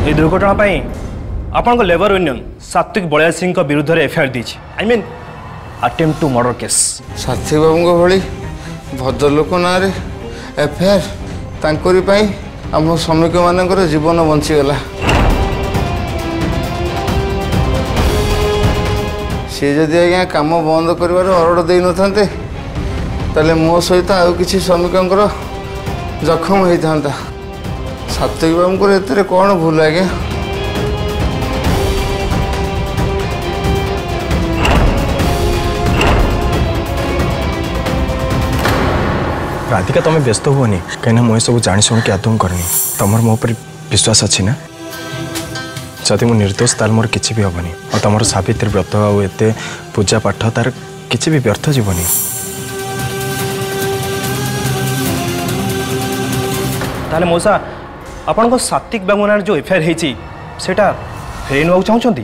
ये दुर्घटना पाई आपन लेबर यूनियन सात्विक बलिया सिंह विरुद्ध एफआईआर दी I mean attempt to murder case. साथी बाबू भली भद्रलोक ना एफआईआर तांकरी पाई आम श्रमिक मानकर जीवन बंचीगला। सी जदि आज्ञा काम बंद कर ऑर्डर दे न ताले मो सहित आउ किसी श्रमिक जखम होता। सात्विक बाबू को एते कौन भूल आज्ञा? राधिका तुम्हें व्यस्त हुआ कहीं मुझे सब जाणी शुणी आदम करनी तुम मो पर विश्वास अच्छी ना? जदि मुझे निर्दोष ताल मोर किसी भी हेनी और तुम सावित्री व्रत आत पूजा पाठ तार किसी भी व्यर्थ जीवनी। ताले मौसा आपण को सात्विक बाबू नार जो एफआईआर होती सेटा फेरे ना चाहते?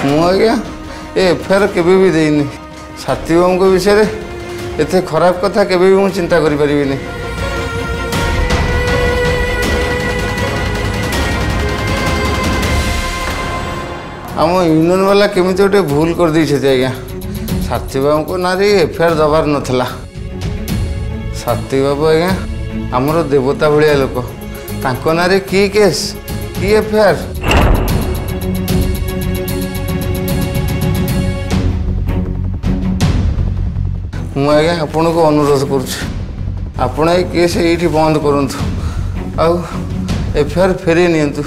मुझे एफआईआर केबे भी देनी। साथी बाबू को विषय एते खराब कथा केबे भी मुझे चिंता करि परिबिनी। आम यूनियन वाला केमी गोटे भूल कर दी आज्ञा। साथी बाबू को ना एफआईआर दबार नाला। साथी बाबू आज्ञा आमर देवता भाया लोक तांको ना की केस की एफआईआर। मु आज्ञा आपण को अनुरोध करुँ केस ये बंद करूँ आउ एफआईआर फेरे नियंतु।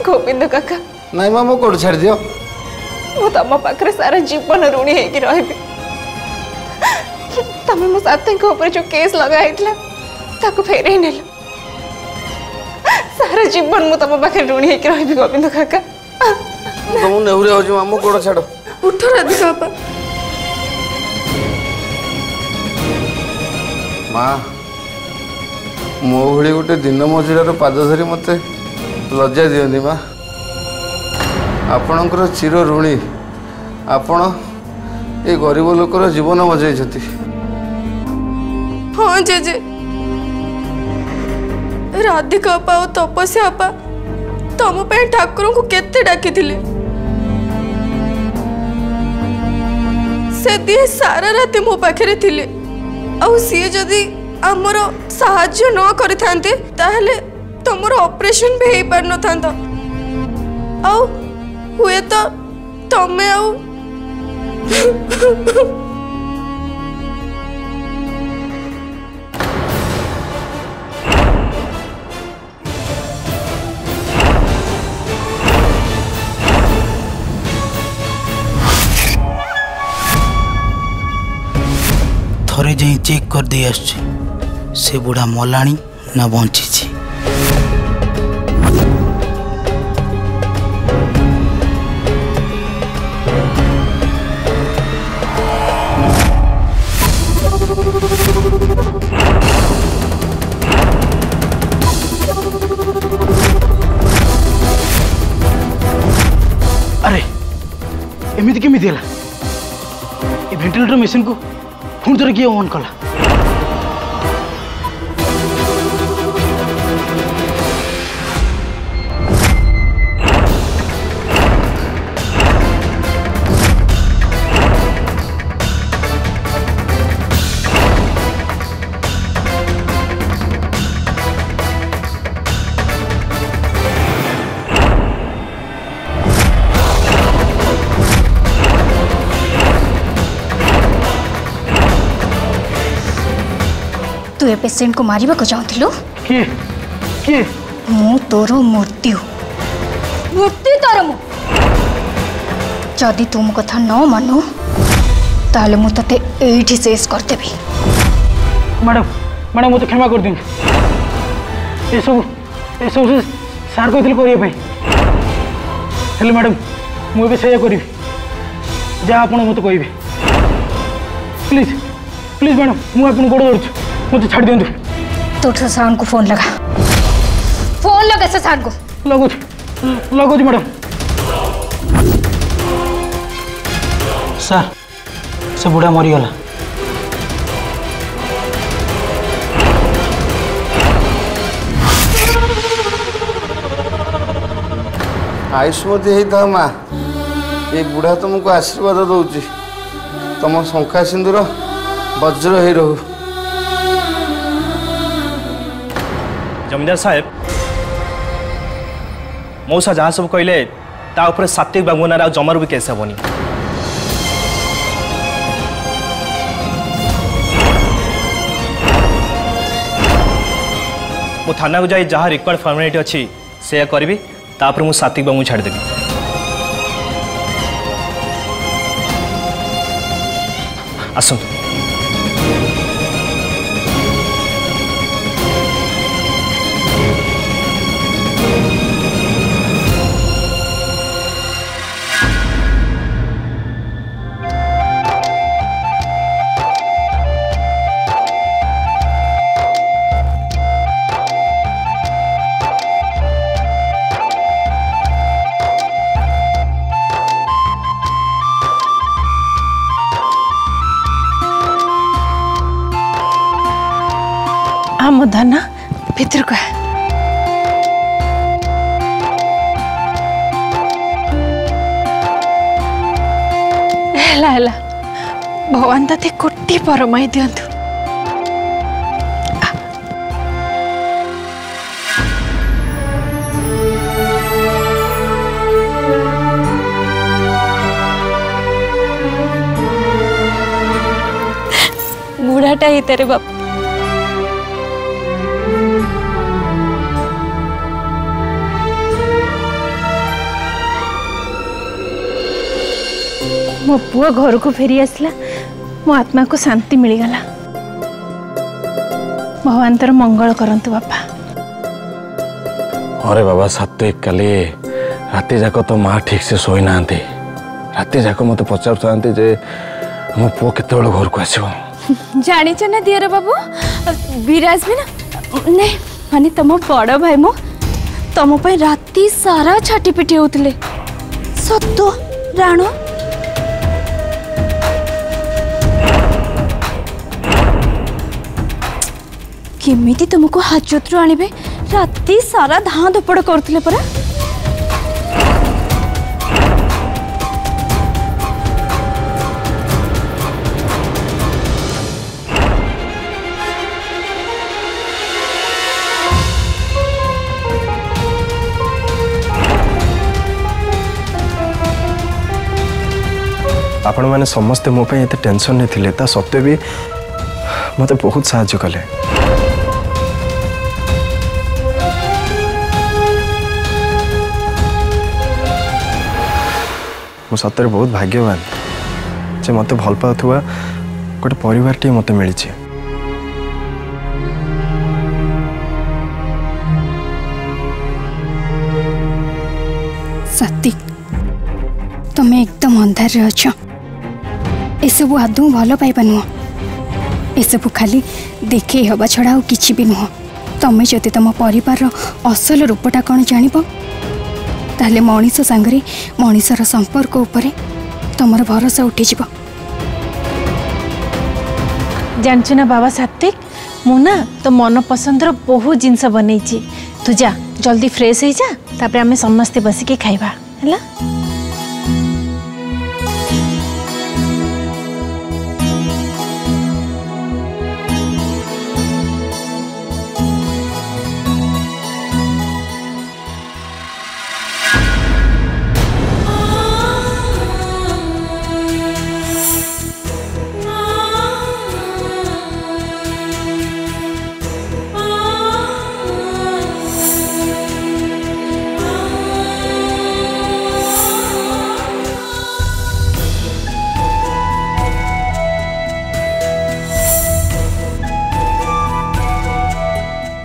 गोविंद काका नहीं माँ मो कोड छाड़ दियो। मु तम पाखरे सारा जीवन ऋणी होगी रही। तमें मो साथी जो केस लगाइला ताको फेरे नेल सारा जीवन मु तम पाखरे ऋणी होगी रही। गोविंद काका तुम नेहुरे हो मामू गोड़ छाड़। उठ राधिका बापा। माँ मो भली गोटे दिन मजुरार पाद धरी मत लज्जा दियंती माँ। आपणकर चिर ऋणी आपण ये गरीब लोकर जीवन बचाई। हाँ जेजे राधिका अपा और तपस्या अपा तुम पे ठाकुर को केते डाकी थिले। से दिए सारा रात मो पाखरे थिले आउ सी जदि आमर साहाय्य न करिथांते ताहले तुमर ऑपरेशन भी हे पार न थांता। आउ हुए तो तमे आउ थरे जाई चेक कर दे आछे से बुढ़ा मलाणी ना बंची। अरे एमती केमी है वेंटिलेटर मशीन को पुणी थोड़े किए ऑन कला? तू ए पेशेंट को मारिबा को चाहथिलु? के के मु तोर मृत्यु मृत्यु तार मु जदि तुम कथा न मानु ताले मु तते एठी शेष कर देबी। मैडम मैडम मत क्षमा कर दियंतु। ए सब सार कहथिल करिए भाई मैडम मुझे से करी जहाँ आप मत कहे प्लीज प्लीज मैडम मुझे आपको गोड़ धरुछु मुझे छाड़ दिंतु। तो साउंड को फोन लगा से साउंड को लगुच मैडम। सर से बुढ़ा मरीगला। आयुष्मती होता माँ ये बुढ़ा तुमको आशीर्वाद दौची तुम शंखा सिंदूर वज्र ही रहू। जमींदार साहेब मौसा जहाँ सब कहले ता ऊपर सात्विक बाबूनार जमार भी केस हेनी। मु थाना को जाई जहाँ रिकॉर्ड फॉर्मेलिटी अच्छी से करी तापर मु सात्विक बाबू छाड़देवी। आसतु आम धना भितर को है भगवान ते कोटी परमाई दिंतु। बुढ़ाटा ही तेरे बाप मो पुआ घर को फेरी आसला मो आत्मा को शांति मिलगला। भगवान तर मंगल करंतु बापा। अरे बाबा सात्विक काली राति जाक तो माँ ठीक से शोई ना राति जाक मत पचार जे मो पुओ केते घर को आसो जानी ना दियर बाबू विराज भी ना नहीं माने तुम बड़ भाई मो तुम राति सारा छाटी पिटी होते सत्तो राणो केमिति तुमको हाजतरू आनिबे राति सारा धाँ धपड़ करथिले परा। आपण मैंने समस्ते मो पे एते टेंशन नहीं थिले ता सत्वे भी मते बहुत साहाय्य कले। मो सतरे बहुत भाग्यवान जे मते भल पाउथुवा गोटे परिवार टी मते मिली छे। सात्विक तमे एकदम अंधार रे अछ। ए सब आदौ भल पाइबा नुह ए सब खाली देखे हवा छड़ा और किछि भी नुह। तमे जति तम परिवार असल रूपटा कौन जानिब ताहले मनीष सांगरे मनीषर संपर्क उपरे तुमर भरोसा उठी जीव। जानछु ना बाबा सात्विक मुना तो मन पसंद रो बहुत जिनस बनैछि। तू जा जल्दी फ्रेश हो जा तापर आमे समस्ते बसिके खाइबा हैला।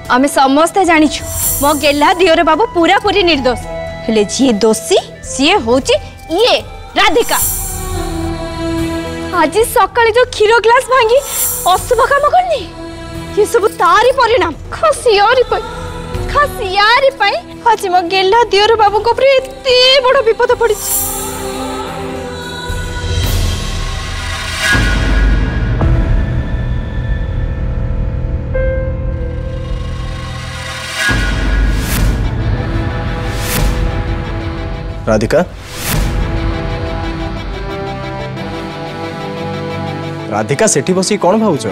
आमे समस्ते जानिछु मो गेला दियोरे बाबू पूरा पूरी निर्दोष हेले जी दोषी सी होची ये राधिका। आज सकाଳେ जो क्षीर ग्लास भांगी अशुभ काम करनी ये सब तारी परिणाम खासियारी आज मो गेला दियर बाबू को एते बड़ विपद पड़ी। राधिका राधिका सेठी बसी कौन भावुच?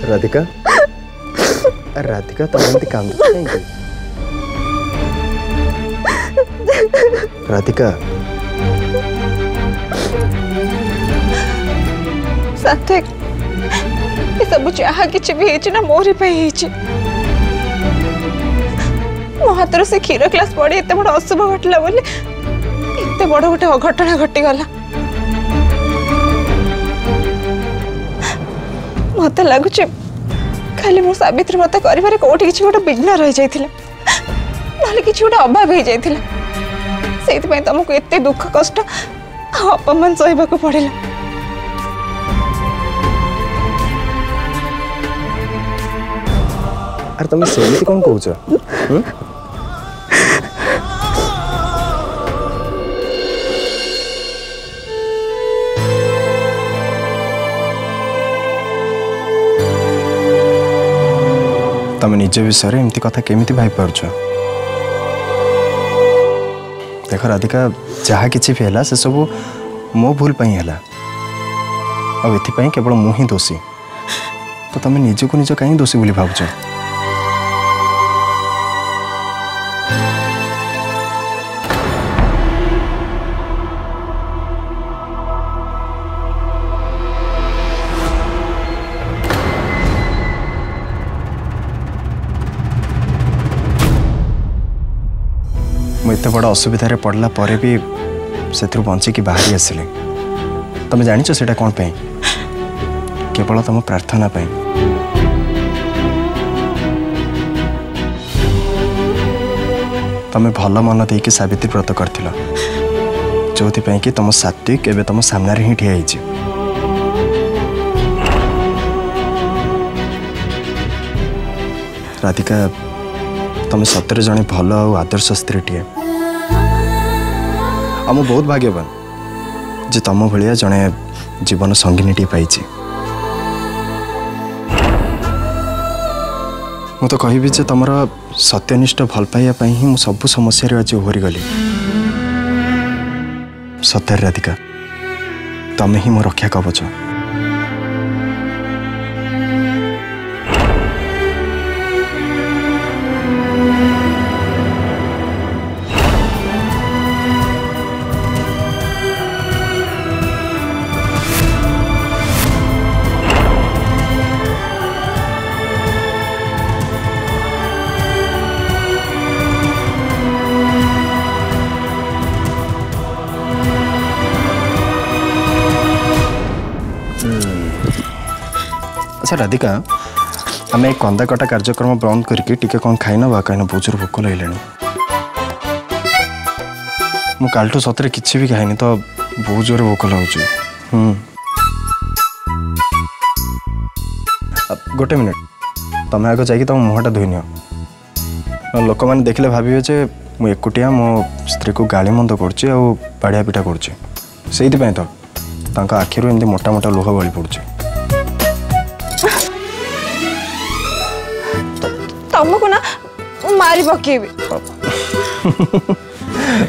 राधिका राधिका तुम एमती काम कहीं राधिका सार्थक ये सब जहा किछि भी हेछि ना मोरी पे हेछि मो हाथ से क्षीर ग्लास पड़ी एते बड़ अशुभ घटला बोली एते बड़ गोटे अघटना घटी गला। मत लगुच खाली मो सावित्री मत कर कौटी किसी गोटे विघ्न रही जाइथिला ना किसी गोटे अभाव हो जाइथिला सेइतपय तुमको एते दुख कष्ट अपमान सहबा को पड़ेला। अरे तुम सेमती कौन कहूच? तुम निज विषय एमती कथा केमिति भाई पार्छ? देख राधिका जहाँ किसी भी है से सब मो भूल पाई है और एथि केवल मु ही दोषी तो तुम निजक निज कहीं दोषी बोली भावुच? मुझे बड़ा असुविधा पड़ला पर भी से बंचिकी बाहरी आसिले। तुम जानिच सेटा कौन पे? केवल तुम प्रार्थना पे। तुम भल मन देकी सावित्री व्रत करथिल जो कि तुम सात्विक एवं तुम सामने ही ठिया होइछि। राधिका तुम सतरे जड़े भल और आदर्श स्त्री टीए आम बहुत भाग्यवान जे तुम भाया जड़े जीवन संगिनी टी पाई। मु तो कहबी जे तुम सत्यनिष्ठ भल पाइबा ही मु सबु समस्या आज ओहरी गली। सत्य राधिका तुम ही मो रक्षा कवच। अच्छा राधिका आम एक कंदा कटा कार्यक्रम बंद करके टिके कौन खाई ना कहीं बहुत जोर भोक लगे मु कालठू सतरे किसी भी खाइनी तो बहुत जोर भोक लगुच। गोटे मिनिट तुम आगे जाकि तुम मुहटा धोई नि लोक मैंने देखले भावे जे मु एकुटिया मो स्त्री को गाड़ी मंद कर बाड़िया पिठा कर आखिर एमती मोटा मोटा लुह बड़ी पड़ुचे तुमको ना मारी पकेबी।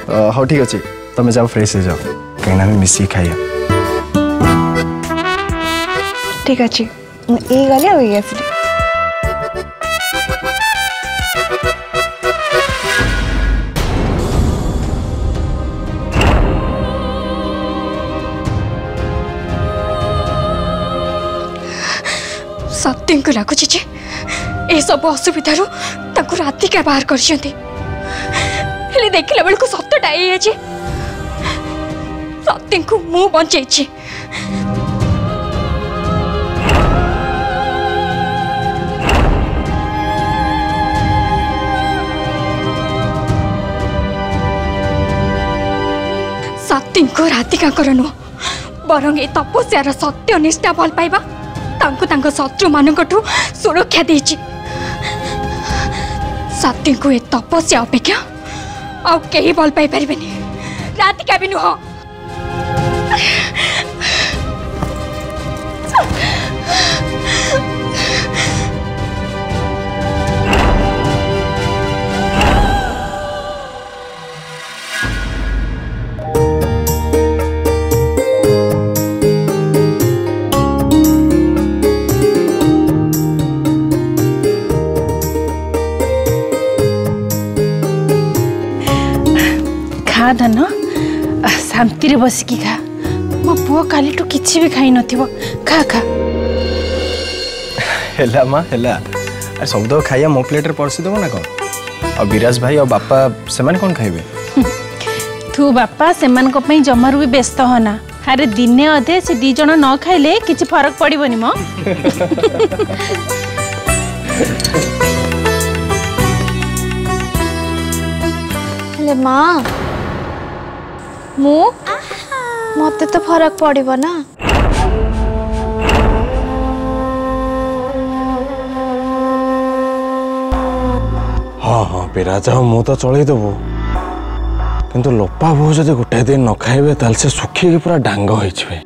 हाँ ठीक अच्छे तुम जाओ फ्रेश हो जाओ कहीं मिसी खाइया। ठीक अच्छे ये गले आ आसली। सत्य को लगुच ए सब असुविधा राति क्या बाहर कर देखला बेल को सत्यटा ये सत्य को मु बचे सत्य को राधिका नुह बरंग ए तपस्यार सत्य निष्ठा भल पाइबा तांको शत्रु मानकठू सुरक्षा देछि। सत्य को ए तपस्या अपेक्षा आउ कहीं भल पाई पारिबेनी राधिका भी नुह। खा धन शांति बसिकी खा मो पुओ काली टू किछि भी खाई नथिबो खा खा। हेला माँ हेला अरे सब तो खाइया मो प्लेट रे परसी देबो ना कौन और विराज भाई और बापा से माने कौन खाइबे। तू बापा से मान को पई जमारू भी व्यस्त होना। अरे दिने अधे से दी जण न खाइले किछि फरक पड़िबोनी मो। हेले माँ मु मते तो फरक पड़िबो ना। हाँ हाँ विराज मु तो चलई देबू किंतु लोपा बहु जब गोटे दिन न खाइबे ताल से सुखी पूरा डांग होइछबे।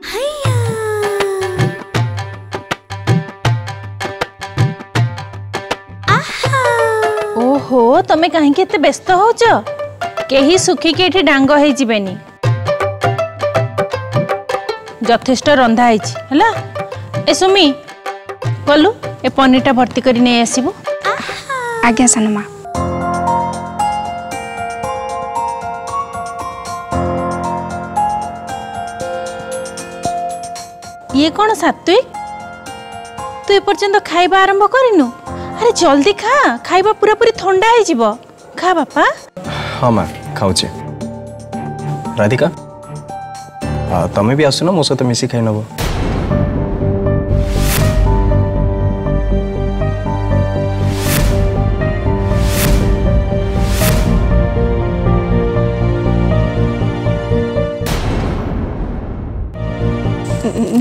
ओहो तमे कहीं के व्यस्त होच केही सुखी के एठी डांग होई जिबेनी यथेष्ट रंधा आइछि हला। ए सुमी कलु ए पनीरटा भर्ती करी नै आसीबो। आज्ञा सनमा। ये कौन सात्विक तू एपर्यंत खाइबा आरंभ करिनु। अरे जल्दी खा खाइबा पूरा पूरी ठंडा हो जिवो। खा बापा। हाँ माँ खाऊचे राधिका तमें भी आसुना मो सहित मिसी खाई नब।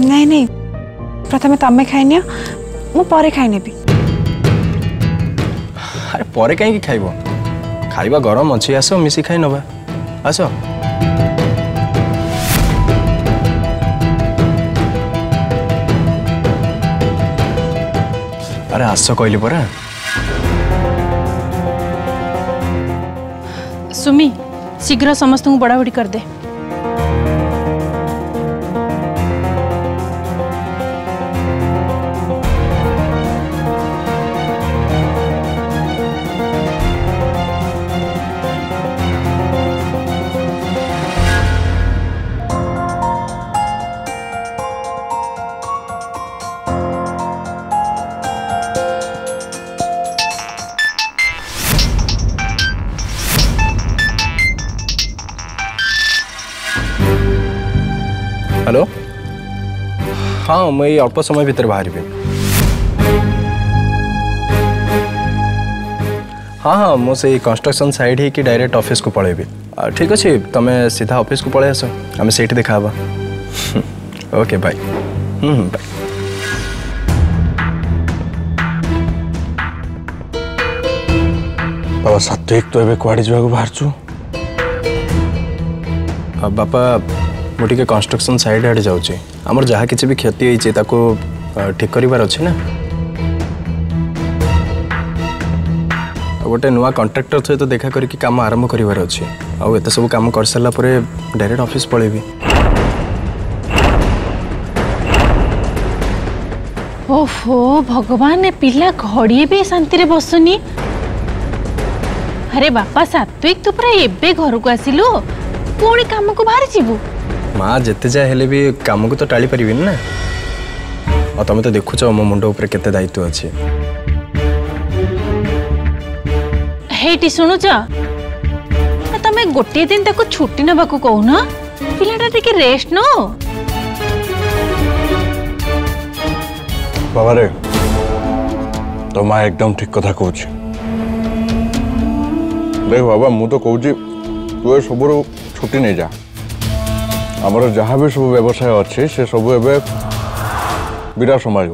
नहीं नहीं प्रथमे तमे खाई नियो मु परे खाई नेबी। अरे परे कहीं खाइबो खाइबा गरम अच्छी आस मिसी खाई नबा आस। अरे आस कहली परा। सुमी शीघ्र समस्त को बड़ाबड़ी कर दे। हेलो हाँ मुझे अल्प समय भितर बाहर। हाँ हाँ मुझे कंस्ट्रक्शन साइड ही कि डायरेक्ट ऑफिस को पलैबी। ठीक अच्छे तुम्हें सीधा ऑफिस को पलि आस आम से देखा ओके बाय। बाय। बाबा सात्विक तो एबे कुआडे जावा बाहर छु। बापा मुझे कंस्ट्रक्शन साइड आड़े जाऊँ आमर जहाँ किसी भी क्षति होती ठीक कर अच्छे ना गोटे नुआ कंट्राक्टर सहित देखा करके काम आरंभ करार अच्छे आउ एत सब काम कर सारा पर डायरेक्ट ऑफिस पलैबी। ओहो भगवान ए पिला घड़िए भी शांति रे बसुनी। अरे बापा सात्विक तू पूरा एबे घर को आसिलु पुणी काम को बाहर जीवु। माँ जिते जाए हेले भी काम को तो टाली पारिबी ना और तुम तो देखुच मो मुंड ऊपर केते दायित्व अच्छे। हेटी शुणुच तमे गोटे दिन ताको छुट्टी नबाकू कहून पिलाटा टिके रेस्ट नो। बाबा रे तो माँ एकदम ठीक कथा कहूँ। देख बाबा मु तो कहूँ तू सब छुट्टी नहीं जा आमर जहाँ भी सब व्यवसाय अच्छे से सब एवं विराट संभाल।